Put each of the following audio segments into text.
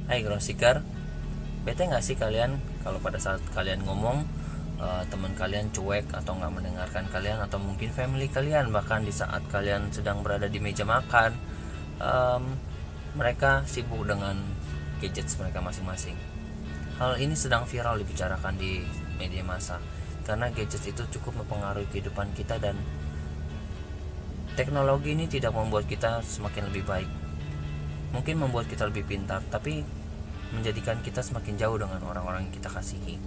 Hai Ground Seeker, bete gak sih kalian kalau pada saat kalian ngomong teman kalian cuek atau gak mendengarkan kalian, atau mungkin family kalian bahkan di saat kalian sedang berada di meja makan, mereka sibuk dengan gadgets mereka masing-masing. Hal ini sedang viral dibicarakan di media massa karena gadgets itu cukup mempengaruhi kehidupan kita, dan teknologi ini tidak membuat kita semakin lebih baik. Mungkin membuat kita lebih pintar, tapi menjadikan kita semakin jauh dengan orang-orang yang kita kasihi.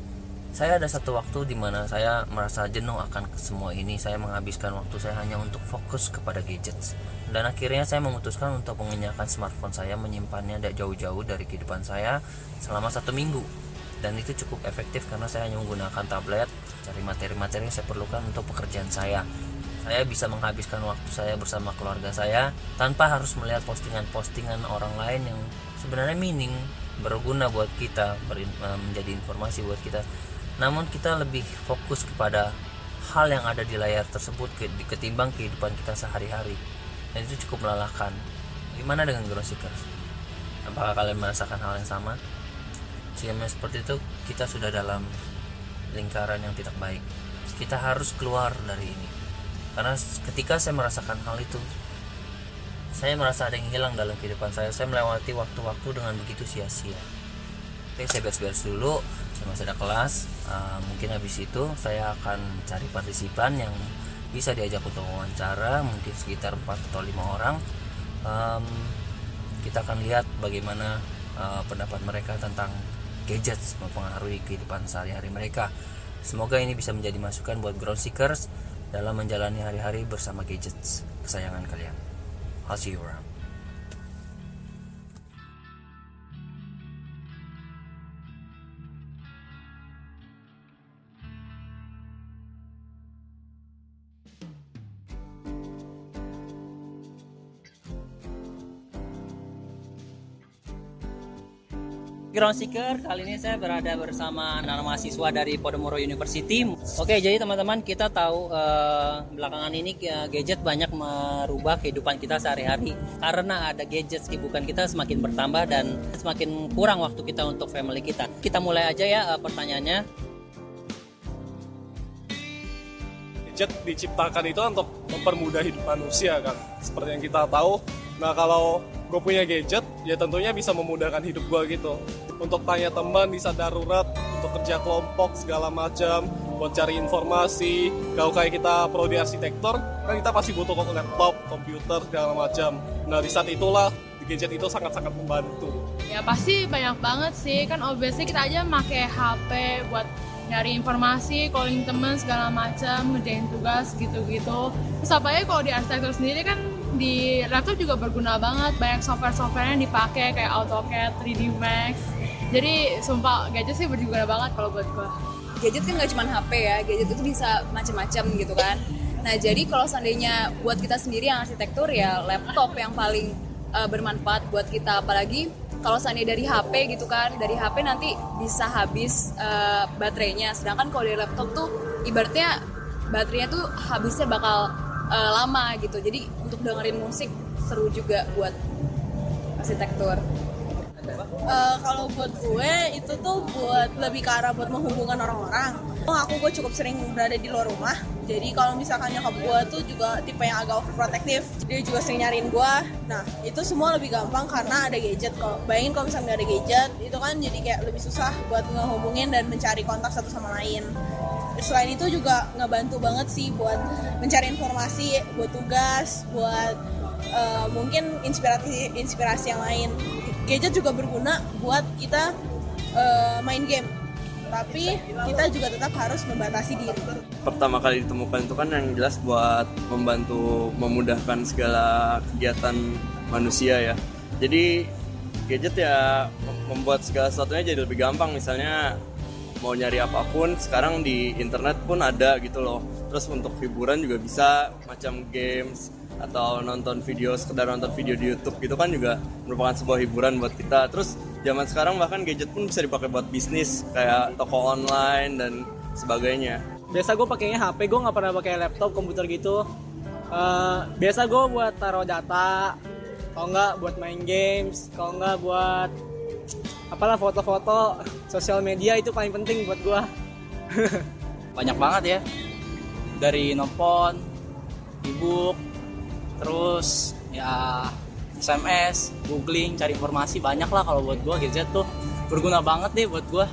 Saya ada satu waktu di mana saya merasa jenuh akan semua ini. Saya menghabiskan waktu saya hanya untuk fokus kepada gadgets. Dan akhirnya saya memutuskan untuk mengenyahkan smartphone saya, menyimpannya jauh-jauh dari kehidupan saya selama 1 minggu. Dan itu cukup efektif karena saya hanya menggunakan tablet, cari materi-materi yang saya perlukan untuk pekerjaan saya. Saya bisa menghabiskan waktu saya bersama keluarga saya tanpa harus melihat postingan-postingan orang lain yang sebenarnya minim, berguna buat kita, menjadi informasi buat kita. Namun kita lebih fokus kepada hal yang ada di layar tersebut ketimbang kehidupan kita sehari-hari. Dan itu cukup melelahkan. Gimana dengan Ground Seekers? Apakah kalian merasakan hal yang sama? Jika seperti itu, kita sudah dalam lingkaran yang tidak baik. Kita harus keluar dari ini. Karena ketika saya merasakan hal itu, saya merasa ada yang hilang dalam kehidupan saya. Saya melewati waktu-waktu dengan begitu sia-sia. Oke, saya beres-beres dulu. Saya masih ada kelas. Mungkin habis itu saya akan cari partisipan yang bisa diajak untuk wawancara. Mungkin sekitar 4 atau 5 orang. Kita akan lihat bagaimana pendapat mereka tentang gadgets mempengaruhi kehidupan sehari-hari mereka. Semoga ini bisa menjadi masukan buat Ground Seekers dalam menjalani hari-hari bersama gadgets kesayangan kalian. I'll see you around. Ground Seeker, kali ini saya berada bersama anak mahasiswa dari Podomoro University. Oke, jadi teman-teman, kita tahu belakangan ini gadget banyak merubah kehidupan kita sehari-hari. Karena ada gadget, kesibukan kita semakin bertambah dan semakin kurang waktu kita untuk family kita. Kita mulai aja ya pertanyaannya. Gadget diciptakan itu untuk mempermudah hidup manusia kan, seperti yang kita tahu. Nah, kalau gue punya gadget, ya tentunya bisa memudahkan hidup gue gitu. Untuk tanya teman bisa darurat, untuk kerja kelompok segala macam, buat cari informasi. Kalau kayak kita prodi arsitektur, kan kita pasti butuh laptop, komputer segala macam. Nah, di saat itulah gadget itu sangat-sangat membantu. Ya pasti banyak banget sih, kan obviously kita aja pakai HP buat nyari informasi, calling temen segala macam, ngerjain tugas gitu-gitu. Terus apalagi kalau di arsitektur sendiri kan di laptop juga berguna banget, banyak software-software yang dipakai kayak AutoCAD, 3D Max. Jadi sumpah gadget sih berguna banget kalau buat gue. Gadget kan nggak cuma HP ya, gadget itu bisa macam-macam gitu kan. Nah jadi kalau seandainya buat kita sendiri yang arsitektur ya laptop yang paling bermanfaat buat kita, apalagi kalau seandainya dari HP gitu kan, dari HP nanti bisa habis baterainya, sedangkan kalau dari laptop tuh ibaratnya baterainya tuh habisnya bakal lama gitu, jadi untuk dengerin musik seru juga buat arsitektur. Kalau buat gue itu tuh buat lebih ke arah buat menghubungkan orang-orang. Gue cukup sering berada di luar rumah, jadi kalau misalkan nyokap gue tuh juga tipe yang agak overprotective, dia juga sering nyariin gue. Nah itu semua lebih gampang karena ada gadget. Kalau bayangin kalau misalnya nggak ada gadget, itu kan jadi kayak lebih susah buat ngehubungin dan mencari kontak satu sama lain. Selain itu juga ngebantu banget sih buat mencari informasi, buat tugas, buat mungkin inspirasi yang lain. Gadget juga berguna buat kita main game, tapi kita juga tetap harus membatasi diri. Pertama kali ditemukan itu kan yang jelas buat membantu memudahkan segala kegiatan manusia ya. Jadi gadget ya membuat segala sesuatunya jadi lebih gampang. Misalnya mau nyari apapun sekarang di internet pun ada gitu loh. Terus untuk hiburan juga bisa, macam games atau sekedar nonton video di YouTube gitu kan juga merupakan sebuah hiburan buat kita. Terus zaman sekarang bahkan gadget pun bisa dipakai buat bisnis kayak toko online dan sebagainya. Biasa gue pakainya HP, gue nggak pernah pakai laptop, komputer gitu. Biasa gue buat taruh data, kalau nggak buat main games, kalau nggak buat apalah foto-foto, sosial media itu paling penting buat gue. Banyak banget ya, dari nelfon, e-book, terus ya SMS, googling, cari informasi, banyak lah. Kalau buat gue gadget tuh berguna banget deh buat gue.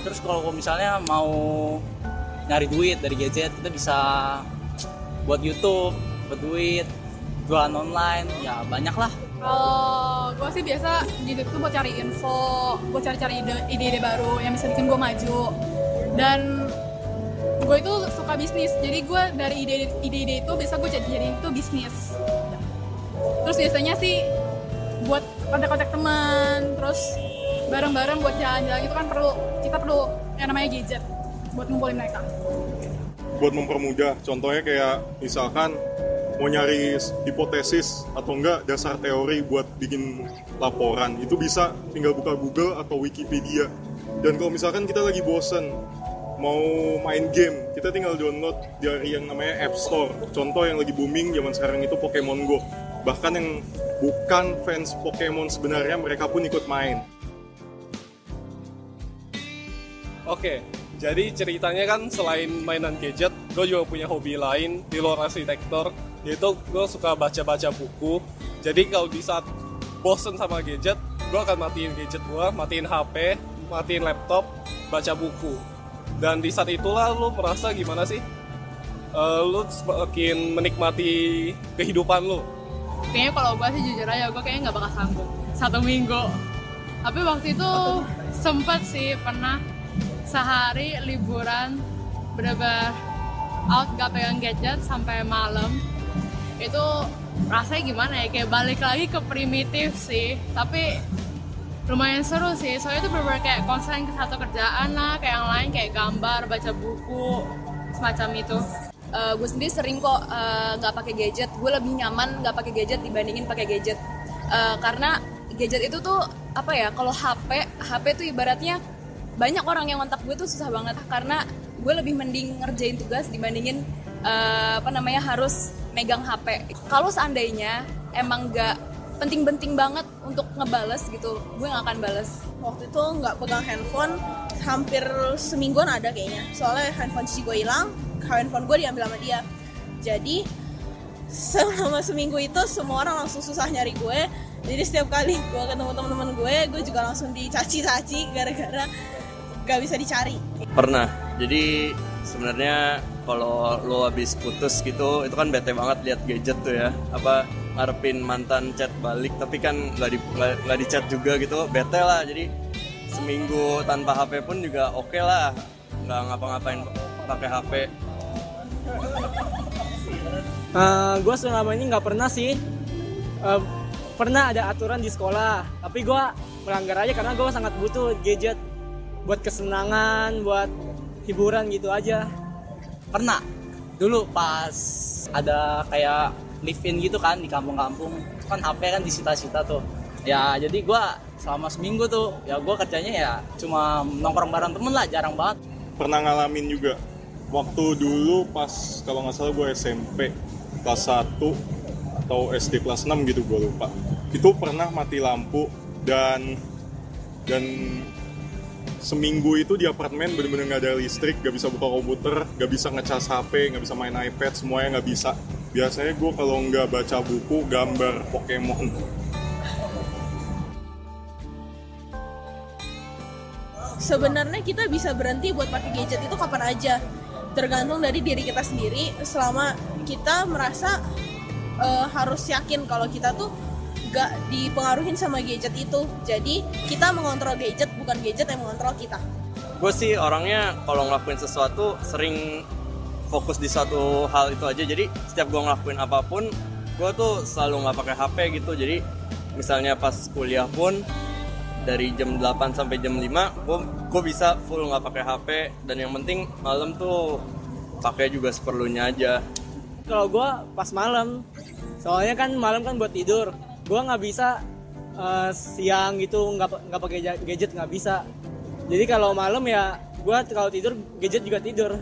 Terus kalau misalnya mau nyari duit dari gadget, kita bisa buat YouTube, buat duit, jualan online, ya banyak lah. Kalau gue sih biasa gitu tuh buat cari info, buat cari-cari ide-ide baru yang bisa bikin gue maju. Dan gue itu suka bisnis, jadi gue dari ide-ide itu bisa gue jadiin itu bisnis. Terus biasanya sih buat kontak-kontak teman, terus bareng-bareng buat jalan-jalan itu kan kita perlu yang namanya gadget buat ngumpulin mereka. Buat mempermudah, contohnya kayak misalkan mau nyari hipotesis atau enggak dasar teori buat bikin laporan, itu bisa tinggal buka Google atau Wikipedia. Dan kalau misalkan kita lagi bosen mau main game, kita tinggal download dari yang namanya App Store. Contoh yang lagi booming zaman sekarang itu Pokemon Go. Bahkan yang bukan fans Pokemon sebenarnya mereka pun ikut main. Oke, jadi ceritanya kan selain mainan gadget, gue juga punya hobi lain di luar arsitektur, yaitu gue suka baca-baca buku. Jadi kalau di saat bosen sama gadget, gue akan matiin gadget gue, matiin HP, matiin laptop, baca buku. Dan di saat itulah lu merasa gimana sih? Lu semakin menikmati kehidupan lu. Kayaknya kalau gue sih jujur aja, gue kayaknya nggak bakal sanggup 1 minggu. Tapi waktu itu sempet sih pernah sehari liburan bener-bener out gak pegang gadget sampai malam. Itu rasanya gimana ya, kayak balik lagi ke primitif sih, tapi lumayan seru sih. Soalnya itu bener-bener kayak konsen ke satu kerjaan lah, kayak yang lain kayak gambar, baca buku, semacam itu. Gue sendiri sering kok nggak pakai gadget. Gue lebih nyaman nggak pakai gadget dibandingin pakai gadget. Karena gadget itu tuh apa ya? Kalau HP tuh ibaratnya banyak orang yang kontak gue tuh susah banget. Karena gue lebih mending ngerjain tugas dibandingin harus megang HP. Kalau seandainya emang nggak penting-penting banget untuk ngebales gitu, gue nggak akan bales. Waktu itu nggak pegang handphone hampir semingguan ada kayaknya. Soalnya handphone cici gue hilang, handphone gue diambil sama dia. Jadi selama seminggu itu semua orang langsung susah nyari gue. Jadi setiap kali gue ketemu teman-teman gue juga langsung dicaci-caci gara-gara gak bisa dicari. Pernah. Jadi sebenarnya kalau lo habis putus gitu, itu kan bete banget lihat gadget tuh ya. Apa ngarepin mantan chat balik, tapi kan nggak di chat juga gitu, bete lah. Jadi seminggu tanpa HP pun juga oke lah, nggak ngapa-ngapain pakai HP. Gue selama ini nggak pernah sih. Pernah ada aturan di sekolah, tapi gue melanggar aja karena gue sangat butuh gadget buat kesenangan, buat hiburan gitu aja. Pernah dulu pas ada kayak live-in gitu kan di kampung-kampung, kan HP kan disita-sita tuh ya. Jadi gue selama seminggu tuh ya gue kerjanya ya cuma nongkrong bareng temen lah, jarang banget. Pernah ngalamin juga waktu dulu pas kalau nggak salah gue SMP kelas 1 atau SD kelas 6 gitu, gue lupa. Itu pernah mati lampu dan seminggu itu di apartemen bener-bener nggak ada listrik, nggak bisa buka komputer, nggak bisa ngecas HP, nggak bisa main iPad, semuanya nggak bisa. Biasanya gue kalau nggak baca buku, gambar Pokemon. Sebenarnya kita bisa berhenti buat pakai gadget itu kapan aja, tergantung dari diri kita sendiri. Selama kita merasa harus yakin kalau kita tuh gak dipengaruhin sama gadget itu. Jadi kita mengontrol gadget, bukan gadget yang mengontrol kita. Gue sih orangnya kalau ngelakuin sesuatu sering fokus di satu hal itu aja. Jadi setiap gue ngelakuin apapun, gue tuh selalu nggak pakai HP gitu. Jadi misalnya pas kuliah pun dari jam 8 sampai jam 5 gue bisa full nggak pakai HP. Dan yang penting malam tuh pakai juga seperlunya aja. Kalau gue pas malam, soalnya kan malam kan buat tidur. Gue nggak bisa siang gitu nggak pakai gadget, nggak bisa. Jadi kalau malam ya gue kalau tidur gadget juga tidur.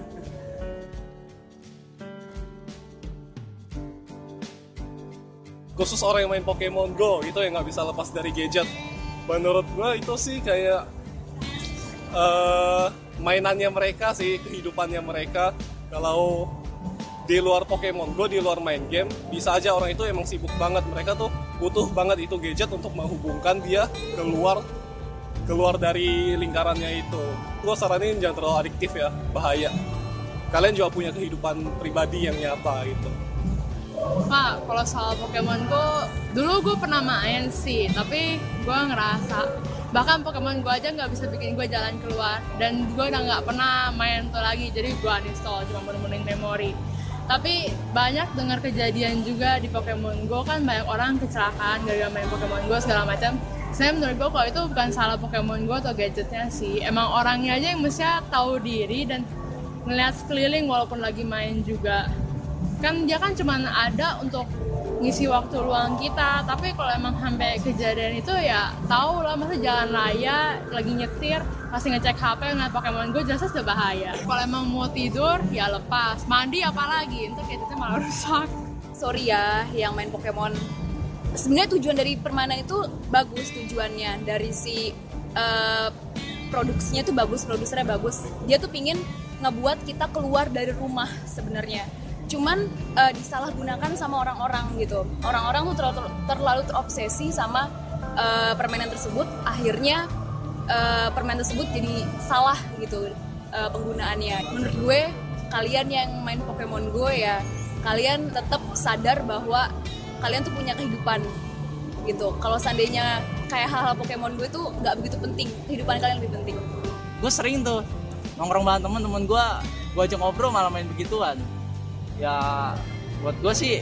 Khusus orang yang main Pokemon Go itu yang nggak bisa lepas dari gadget. Menurut gue itu sih kayak mainannya mereka sih, kehidupannya mereka. Kalau di luar Pokemon Go, di luar main game, bisa aja orang itu emang sibuk banget. Mereka tuh butuh banget itu gadget untuk menghubungkan dia keluar dari lingkarannya itu. Gue saranin jangan terlalu adiktif ya, bahaya. Kalian juga punya kehidupan pribadi yang nyata gitu. Pak, kalau soal Pokemon Go, dulu gue pernah main sih, tapi gue ngerasa bahkan Pokemon Go aja nggak bisa bikin gue jalan keluar, dan gue udah nggak pernah main itu lagi, jadi gue uninstall, cuma bener-bener memori. Tapi banyak dengar kejadian juga di Pokemon Go, kan banyak orang kecelakaan gara-gara main Pokemon Go segala macam. Saya menurut gue kalau itu bukan salah Pokemon Go atau gadgetnya sih, emang orangnya aja yang mestinya tahu diri dan ngeliat sekeliling walaupun lagi main juga. Kan dia kan cuma ada untuk ngisi waktu luang kita, tapi kalau emang sampai kejadian itu ya tahu lah, masa jalan raya lagi nyetir masih ngecek HP ngeliat Pokemon Go, jelas sudah bahaya. Kalau emang mau tidur ya lepas, mandi apalagi, itu gadgetnya malah rusak. Sorry ya yang main Pokemon, sebenarnya tujuan dari permainan itu bagus, tujuannya dari si produksinya tuh bagus, produsernya bagus. Dia tuh pingin ngebuat kita keluar dari rumah sebenarnya. Cuman disalahgunakan sama orang-orang gitu. Orang-orang tuh terlalu terobsesi sama permainan tersebut, akhirnya permainan tersebut jadi salah gitu penggunaannya. Menurut gue, kalian yang main Pokemon Go ya, kalian tetap sadar bahwa kalian tuh punya kehidupan gitu. Kalau seandainya kayak hal-hal Pokemon Go itu nggak begitu penting, kehidupan kalian lebih penting. Gue sering tuh nongkrong bareng temen-temen gue ajak ngobrol malah main begituan. Ya buat gue sih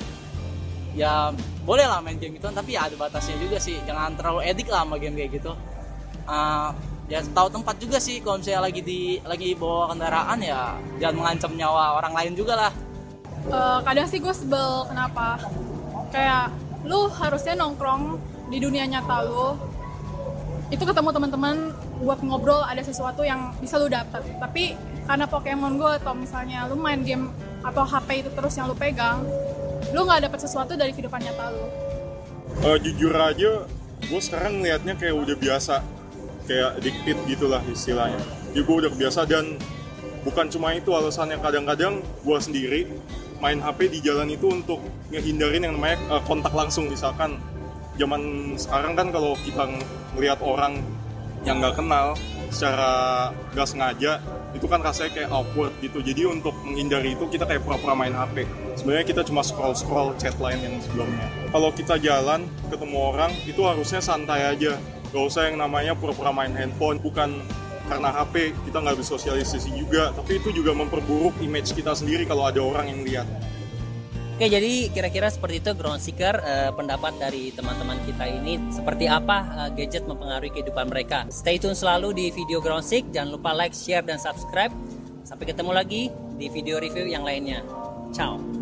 ya boleh lah main game gitu, tapi ya ada batasnya juga sih, jangan terlalu edik lah sama game kayak gitu. Ya tahu tempat juga sih, kalau misalnya lagi bawa kendaraan ya jangan mengancam nyawa orang lain juga lah. Kadang sih gue sebel, kenapa kayak lu harusnya nongkrong di dunia nyata lu itu ketemu teman-teman buat ngobrol, ada sesuatu yang bisa lu dapet. Tapi karena Pokemon Go atau misalnya lu main game atau HP itu terus yang lu pegang, lu nggak dapet sesuatu dari kehidupan nyata lu. Jujur aja, gue sekarang ngeliatnya kayak udah biasa, kayak addicted gitulah istilahnya. Jadi gue udah biasa, dan bukan cuma itu alasannya. Kadang-kadang gue sendiri main HP di jalan itu untuk ngehindarin yang namanya kontak langsung. Misalkan zaman sekarang kan kalau kita ngeliat orang yang nggak kenal secara nggak sengaja, itu kan rasanya kayak awkward gitu. Jadi untuk menghindari itu kita kayak pura-pura main HP. Sebenarnya kita cuma scroll chat lain yang sebelumnya. Kalau kita jalan ketemu orang itu harusnya santai aja, gak usah yang namanya pura-pura main handphone. Bukan karena HP kita nggak bersosialisasi juga, tapi itu juga memperburuk image kita sendiri kalau ada orang yang lihat. Oke, jadi kira-kira seperti itu Ground Seeker, pendapat dari teman-teman kita ini seperti apa gadget mempengaruhi kehidupan mereka. Stay tune selalu di video Ground Seek, jangan lupa like, share, dan subscribe. Sampai ketemu lagi di video review yang lainnya. Ciao.